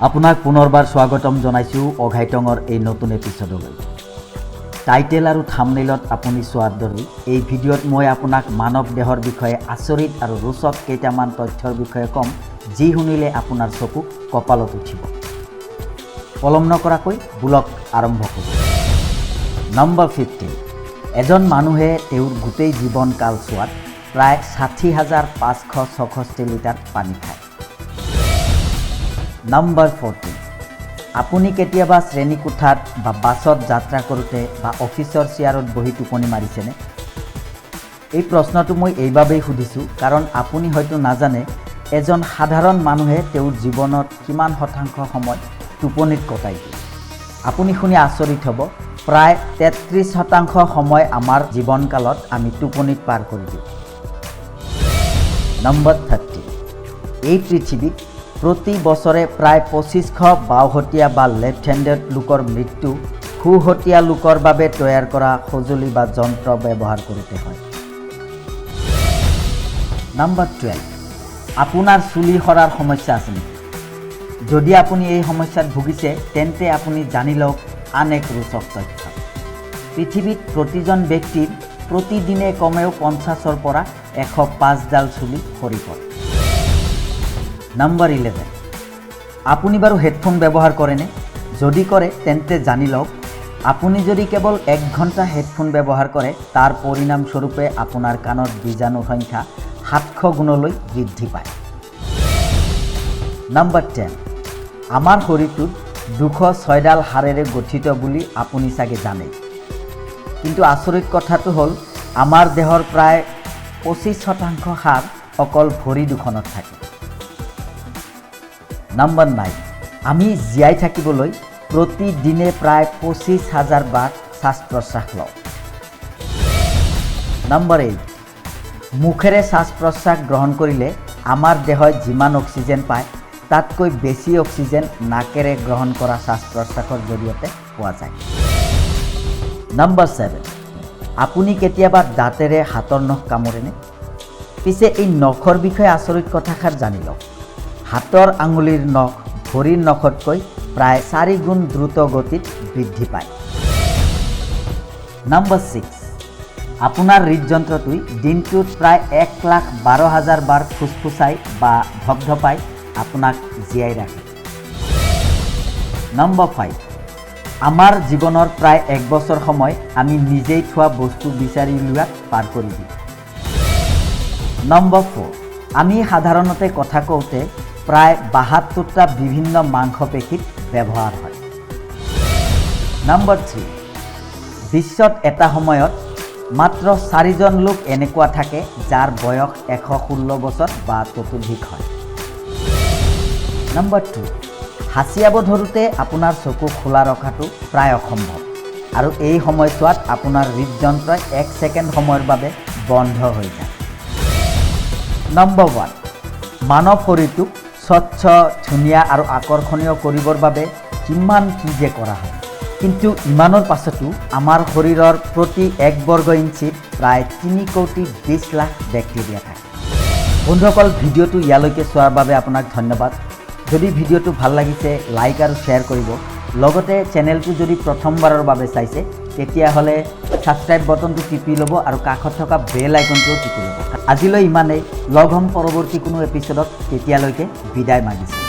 আপোনাক পুনৰবাৰ স্বাগতম জনাইছোঁ অঘাইটঙৰ এই নতুন এপিছডলৈ। টাইটেল আৰু থাম্বনেইলত আপুনি চোৱাৰ দৰে এই ভিডিঅ'ত মই আপোনাক মানৱ দেহৰ বিষয়ে আচৰিত আৰু ৰোচক কেইটামান তথ্যৰ বিষয়ে ক'ম, যি শুনিলে আপোনাৰ চকু কপালত উঠিব। পলম নকৰাকৈ ব্লগ আৰম্ভ কৰোঁ। নম্বৰ 15, এজন মানুহে তেওঁৰ গোটেই জীৱনকাল চোৱাত প্ৰায় 60,566 লিটাৰ পানী খায়। নম্বৰ 14, আপুনি কেতিয়াবা শ্ৰেণীকোঠাত বা বাছত যাত্ৰা কৰোঁতে বা অফিচৰ চেয়াৰত বহি টোপনি মাৰিছেনে? এই প্ৰশ্নটো মই এইবাবেই সুধিছোঁ কাৰণ আপুনি হয়তো নাজানে এজন সাধাৰণ মানুহে তেওঁৰ জীৱনত কিমান শতাংশ সময় টোপনিত কটাই দিয়ে। আপুনি শুনি আচৰিত হ'ব, প্ৰায় 33% সময় আমাৰ জীৱনকালত আমি টোপনিত পাৰ কৰি দিওঁ। নম্বৰ 30, এই পৃথিৱীত প্ৰতি বছৰে প্ৰায় 2500 বাওহতীয়া বা লেফ্ট হেণ্ডেড লোকৰ মৃত্যু সোঁহতীয়া লোকৰ বাবে তৈয়াৰ কৰা সঁজুলি বা যন্ত্ৰ ব্যৱহাৰ কৰোঁতে হয়। নম্বৰ 12, আপোনাৰ চুলি সৰাৰ সমস্যা আছে নেকি? যদি আপুনি এই সমস্যাত ভুগিছে তেন্তে আপুনি জানি লওক আন এক ৰোচক তথ্য। পৃথিৱীত প্ৰতিজন ব্যক্তিৰ প্ৰতিদিনে কমেও 50ৰ পৰা 105 ডাল চুলি সৰি পৰে। নম্বৰ 11, আপুনি বাৰু হেডফোন ব্যৱহাৰ কৰেনে? যদি কৰে তেন্তে জানি লওক আপুনি যদি কেৱল 1 ঘণ্টা হেডফোন ব্যৱহাৰ কৰে তাৰ পৰিণামস্বৰূপে আপোনাৰ কাণৰ বীজাণুৰ সংখ্যা 700 গুণলৈ বৃদ্ধি পায়। নম্বৰ 10, আমাৰ শৰীৰটোত 206 ডাল হাড়েৰে গঠিত বুলি আপুনি চাগে জানে, কিন্তু আচৰিত কথাটো হ'ল আমাৰ দেহৰ প্ৰায় 25% হাড় অকল ভৰি দুখনত থাকে। নম্বৰ 9, আমি জীয়াই থাকিবলৈ প্ৰতিদিনে প্ৰায় 25,000 বাৰ শ্বাস প্ৰশ্বাস লওঁ। নম্বৰ 8, মুখেৰে শ্বাস প্ৰশ্বাস গ্ৰহণ কৰিলে আমাৰ দেহত যিমান অক্সিজেন পায় তাতকৈ বেছি অক্সিজেন নাকেৰে গ্ৰহণ কৰা শ্বাস প্ৰশ্বাসৰ জৰিয়তে পোৱা যায়। নম্বৰ 7, আপুনি কেতিয়াবা দাঁতেৰে হাতৰ নখ কামোৰেনে? পিছে এই নখৰ বিষয়ে আচৰিত কথাষাৰ জানি লওক। হাতৰ আঙুলিৰ নখ ভৰিৰ নখতকৈ প্ৰায় 4 গুণ দ্ৰুত গতিত বৃদ্ধি পায়। নম্বৰ 6, আপোনাৰ হৃদযন্ত্ৰটোই দিনটোত প্ৰায় 1,12,000 বাৰ ফুচফুচাই বা ধপধপাই আপোনাক জীয়াই ৰাখে। নম্বৰ 5, আমাৰ জীৱনৰ প্ৰায় 1 বছৰ সময় আমি নিজেই থোৱা বস্তু বিচাৰি উলিওৱাত পাৰ কৰি দিওঁ। নম্বৰ 4, আমি সাধাৰণতে কথা কওঁতে প্ৰায় 72টা বিভিন্ন মাংসপেশীত ব্যৱহাৰ হয়। নম্বৰ 3, বিশ্বত এটা সময়ত মাত্ৰ 4জন লোক এনেকুৱা থাকে যাৰ বয়স 116 বছৰ বা ততোধিক হয়। নম্বৰ 2, হাঁচিয়াব ধৰোঁতে আপোনাৰ চকু খোলা ৰখাটো প্ৰায় অসম্ভৱ আৰু এই সময়ছোৱাত আপোনাৰ হৃদযন্ত্ৰই 1 ছেকেণ্ড সময়ৰ বাবে বন্ধ হৈ যায়। নম্বৰ 1, মানৱ শৰীৰটোক স্বচ্ছ, ধুনীয়া আৰু আকৰ্ষণীয় কৰিবৰ বাবে কিমান কি যে কৰা হয়, কিন্তু ইমানৰ পাছতো আমাৰ শৰীৰৰ প্ৰতি 1 বৰ্গ ইঞ্চিত প্ৰায় 3,20 লাখ বেক্টেৰিয়া থাকে। বন্ধুসকল, ভিডিঅ'টো ইয়ালৈকে চোৱাৰ বাবে আপোনাক ধন্যবাদ। যদি ভিডিঅ'টো ভাল লাগিছে লাইক আৰু শ্বেয়াৰ কৰিব। লগতে চেনেলটো যদি প্ৰথমবাৰৰ বাবে চাইছে তেতিয়াহ'লে ছাবস্ক্ৰাইব বটনটো টিপি ল'ব আৰু কাষত থকা বেল আইকনটোও টিপি ল'ব। আজিলৈ ইমানেই। লগ হ'ম পৰৱৰ্তী কোনো এপিছডত। তেতিয়ালৈকে বিদায় মাগিছোঁ।